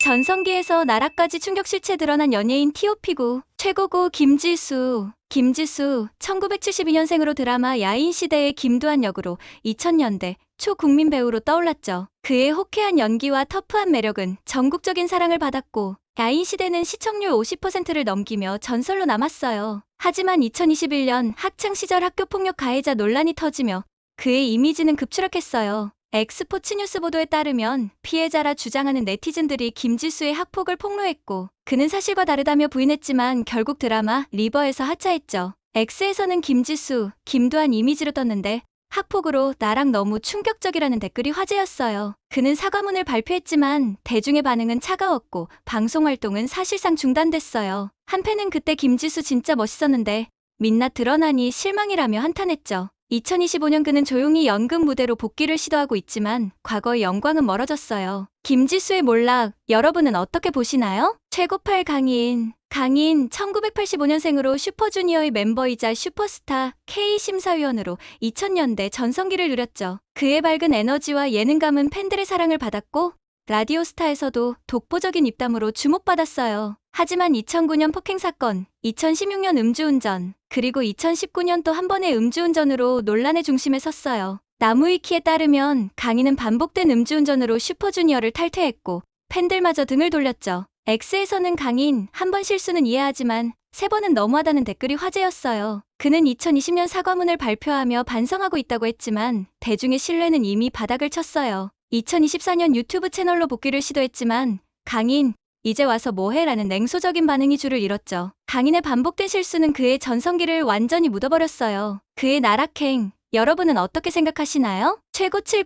전성기에서 나라까지 충격 실체 드러난 연예인 T.O.P고 최고고 김지수 1972년생으로 드라마 야인시대의 김두한 역으로 2000년대 초 국민 배우로 떠올랐죠. 그의 호쾌한 연기와 터프한 매력은 전국적인 사랑을 받았고 야인시대는 시청률 50%를 넘기며 전설로 남았어요. 하지만 2021년 학창시절 학교폭력 가해자 논란이 터지며 그의 이미지는 급추락했어요. 엑스포츠뉴스 보도에 따르면 피해자라 주장하는 네티즌들이 김지수의 학폭을 폭로했고 그는 사실과 다르다며 부인했지만 결국 드라마 리버에서 하차했죠. X에서는 김지수, 김두한 이미지로 떴는데 학폭으로 나랑 너무 충격적이라는 댓글이 화제였어요. 그는 사과문을 발표했지만 대중의 반응은 차가웠고 방송 활동은 사실상 중단됐어요. 한 팬은 그때 김지수 진짜 멋있었는데 민낯 드러나니 실망이라며 한탄했죠. 2025년 그는 조용히 연극 무대로 복귀를 시도하고 있지만 과거의 영광은 멀어졌어요. 김지수의 몰락, 여러분은 어떻게 보시나요? 최고팔 강인 1985년생으로 슈퍼주니어의 멤버이자 슈퍼스타 K심사위원으로 2000년대 전성기를 누렸죠. 그의 밝은 에너지와 예능감은 팬들의 사랑을 받았고 라디오스타에서도 독보적인 입담으로 주목받았어요. 하지만 2009년 폭행 사건, 2016년 음주운전, 그리고 2019년 또 한 번의 음주운전으로 논란의 중심에 섰어요. 나무위키에 따르면 강인은 반복된 음주운전으로 슈퍼주니어를 탈퇴했고 팬들마저 등을 돌렸죠. X에서는 강인, 한 번 실수는 이해하지만 세 번은 너무하다는 댓글이 화제였어요. 그는 2020년 사과문을 발표하며 반성하고 있다고 했지만 대중의 신뢰는 이미 바닥을 쳤어요. 2024년 유튜브 채널로 복귀를 시도했지만 강인, 이제 와서 뭐해? 라는 냉소적인 반응이 줄을 이뤘죠. 강인의 반복된 실수는 그의 전성기를 완전히 묻어버렸어요. 그의 나락행, 여러분은 어떻게 생각하시나요? 최고7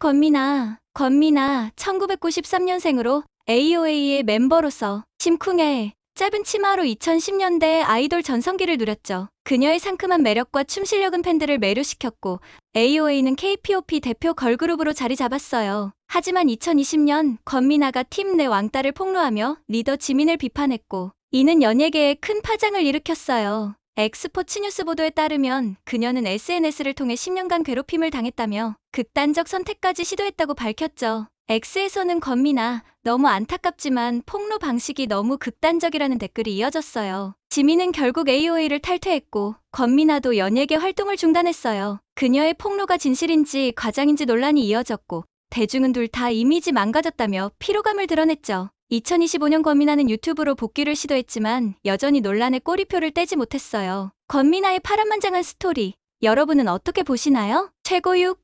권미나 1993년생으로 AOA의 멤버로서 심쿵해 짧은 치마로 2010년대 아이돌 전성기를 누렸죠. 그녀의 상큼한 매력과 춤 실력은 팬들을 매료시켰고 AOA는 K-POP 대표 걸그룹으로 자리 잡았어요. 하지만 2020년 권미나가 팀 내 왕따를 폭로하며 리더 지민을 비판했고 이는 연예계에 큰 파장을 일으켰어요. 엑스포츠뉴스 보도에 따르면 그녀는 SNS를 통해 10년간 괴롭힘을 당했다며 극단적 선택까지 시도했다고 밝혔죠. X에서는 권미나 너무 안타깝지만 폭로 방식이 너무 극단적이라는 댓글이 이어졌어요. 지민은 결국 AOA를 탈퇴했고 권미나도 연예계 활동을 중단했어요. 그녀의 폭로가 진실인지 과장인지 논란이 이어졌고 대중은 둘 다 이미지 망가졌다며 피로감을 드러냈죠. 2025년 권미나는 유튜브로 복귀를 시도했지만 여전히 논란의 꼬리표를 떼지 못했어요. 권미나의 파란만장한 스토리, 여러분은 어떻게 보시나요? 최고6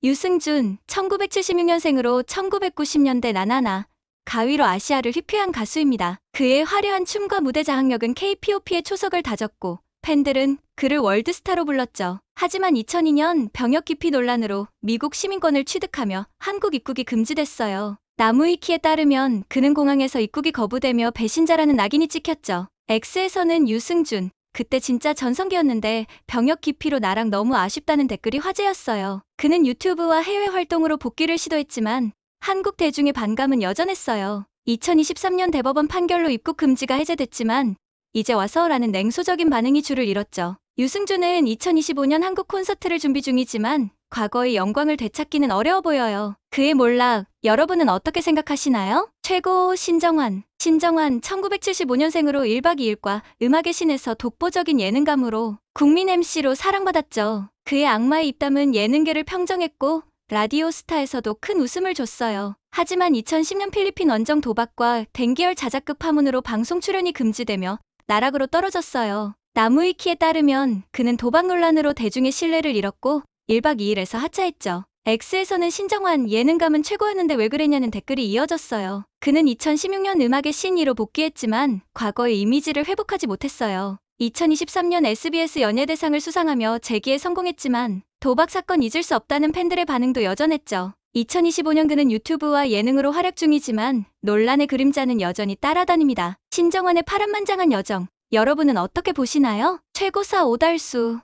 유승준 1976년생으로 1990년대 나나나 가위로 아시아를 휘폐한 가수입니다. 그의 화려한 춤과 무대 장악력은 K-POP의 초석을 다졌고 팬들은 그를 월드스타로 불렀죠. 하지만 2002년 병역 기피 논란으로 미국 시민권을 취득하며 한국 입국이 금지됐어요. 나무위키에 따르면 그는 공항에서 입국이 거부되며 배신자라는 낙인이 찍혔죠. X에서는 유승준, 그때 진짜 전성기였는데 병역 기피로 나랑 너무 아쉽다는 댓글이 화제였어요. 그는 유튜브와 해외 활동으로 복귀를 시도했지만 한국 대중의 반감은 여전했어요. 2023년 대법원 판결로 입국 금지가 해제됐지만 이제 와서라는 냉소적인 반응이 줄을 이뤘죠. 유승준은 2025년 한국 콘서트를 준비 중이지만 과거의 영광을 되찾기는 어려워 보여요. 그의 몰락, 여러분은 어떻게 생각하시나요? 최고 신정환 1975년생으로 1박 2일과 음악의 신에서 독보적인 예능감으로 국민 MC로 사랑받았죠. 그의 악마의 입담은 예능계를 평정했고 라디오스타에서도 큰 웃음을 줬어요. 하지만 2010년 필리핀 원정 도박과 댕기열 자작극 파문으로 방송 출연이 금지되며 나락으로 떨어졌어요. 나무위키에 따르면 그는 도박 논란으로 대중의 신뢰를 잃었고 1박 2일에서 하차했죠. X에서는 신정환 예능감은 최고였는데 왜 그랬냐는 댓글이 이어졌어요. 그는 2016년 음악의 신 2로 복귀했지만 과거의 이미지를 회복하지 못했어요. 2023년 SBS 연예대상을 수상하며 재기에 성공했지만 도박 사건 잊을 수 없다는 팬들의 반응도 여전했죠. 2025년 그는 유튜브와 예능으로 활약 중이지만 논란의 그림자는 여전히 따라다닙니다. 신정환의 파란만장한 여정, 여러분은 어떻게 보시나요? 최고사 오달수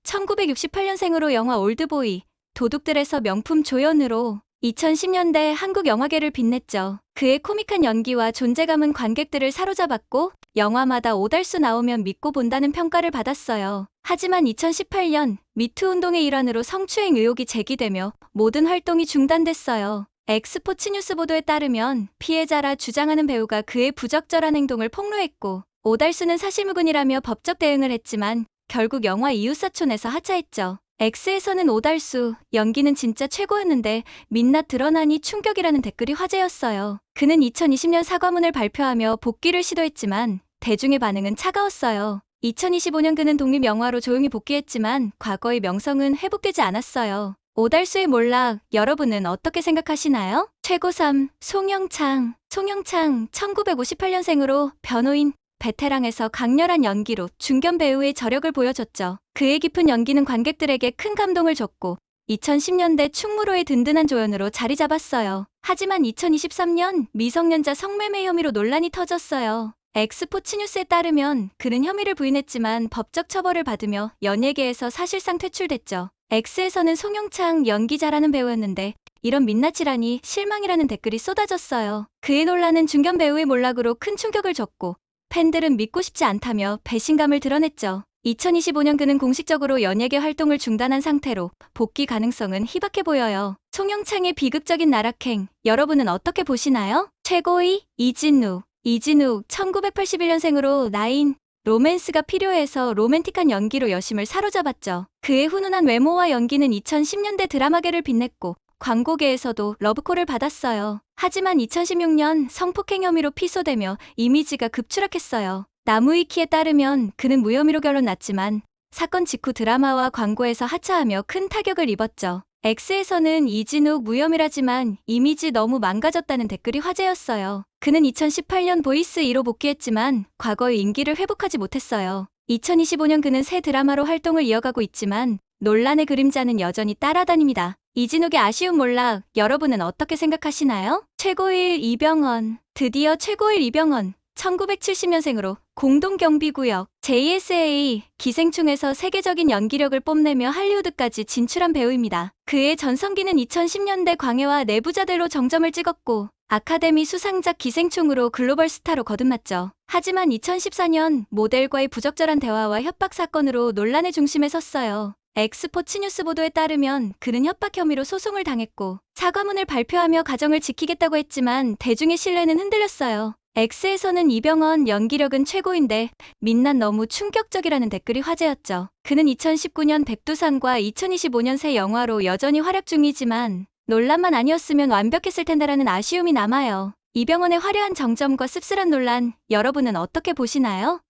1968년생으로 영화 올드보이, 도둑들에서 명품 조연으로 2010년대 한국 영화계를 빛냈죠. 그의 코믹한 연기와 존재감은 관객들을 사로잡았고 영화마다 오달수 나오면 믿고 본다는 평가를 받았어요. 하지만 2018년 미투 운동의 일환으로 성추행 의혹이 제기되며 모든 활동이 중단됐어요. 엑스포츠뉴스 보도에 따르면 피해자라 주장하는 배우가 그의 부적절한 행동을 폭로했고 오달수는 사실무근이라며 법적 대응을 했지만 결국 영화 이웃사촌에서 하차했죠. X에서는 오달수, 연기는 진짜 최고였는데 민낯 드러나니 충격이라는 댓글이 화제였어요. 그는 2020년 사과문을 발표하며 복귀를 시도했지만 대중의 반응은 차가웠어요. 2025년 그는 독립영화로 조용히 복귀했지만 과거의 명성은 회복되지 않았어요. 오달수의 몰락, 여러분은 어떻게 생각하시나요? 최고 3. 송영창. 송영창, 1958년생으로 변호인, 베테랑에서 강렬한 연기로 중견 배우의 저력을 보여줬죠. 그의 깊은 연기는 관객들에게 큰 감동을 줬고 2010년대 충무로의 든든한 조연으로 자리 잡았어요. 하지만 2023년 미성년자 성매매 혐의로 논란이 터졌어요. 엑스포츠뉴스에 따르면 그는 혐의를 부인했지만 법적 처벌을 받으며 연예계에서 사실상 퇴출됐죠. X에서는 송영창 연기 잘하는 배우였는데 이런 민낯이라니 실망이라는 댓글이 쏟아졌어요. 그의 논란은 중견 배우의 몰락으로 큰 충격을 줬고 팬들은 믿고 싶지 않다며 배신감을 드러냈죠. 2025년 그는 공식적으로 연예계 활동을 중단한 상태로 복귀 가능성은 희박해 보여요. 송영창의 비극적인 나락행, 여러분은 어떻게 보시나요? 최고의 이진우. 이진우, 1981년생으로 나인, 로맨스가 필요해서 로맨틱한 연기로 여심을 사로잡았죠. 그의 훈훈한 외모와 연기는 2010년대 드라마계를 빛냈고 광고계에서도 러브콜을 받았어요. 하지만 2016년 성폭행 혐의로 피소되며 이미지가 급추락했어요. 나무위키에 따르면 그는 무혐의로 결론 났지만 사건 직후 드라마와 광고에서 하차하며 큰 타격을 입었죠. X에서는 이진욱 무혐의라지만 이미지 너무 망가졌다는 댓글이 화제였어요. 그는 2018년 보이스 2로 복귀했지만 과거의 인기를 회복하지 못했어요. 2025년 그는 새 드라마로 활동을 이어가고 있지만 논란의 그림자는 여전히 따라다닙니다. 이진욱의 아쉬운 몰락, 여러분은 어떻게 생각하시나요? 최고일 이병헌. 드디어 최고일 이병헌. 1970년생으로 공동경비구역 JSA 기생충에서 세계적인 연기력을 뽐내며 할리우드까지 진출한 배우입니다. 그의 전성기는 2010년대 광해와 내부자들로 정점을 찍었고 아카데미 수상작 기생충으로 글로벌 스타로 거듭났죠. 하지만 2014년 모델과의 부적절한 대화와 협박 사건으로 논란의 중심에 섰어요. 엑스포츠뉴스 보도에 따르면 그는 협박 혐의로 소송을 당했고 사과문을 발표하며 가정을 지키겠다고 했지만 대중의 신뢰는 흔들렸어요. X에서는 이병헌 연기력은 최고인데 민낯 너무 충격적이라는 댓글이 화제였죠. 그는 2019년 백두산과 2025년 새 영화로 여전히 활약 중이지만 논란만 아니었으면 완벽했을 텐데라는 아쉬움이 남아요. 이병헌의 화려한 정점과 씁쓸한 논란, 여러분은 어떻게 보시나요?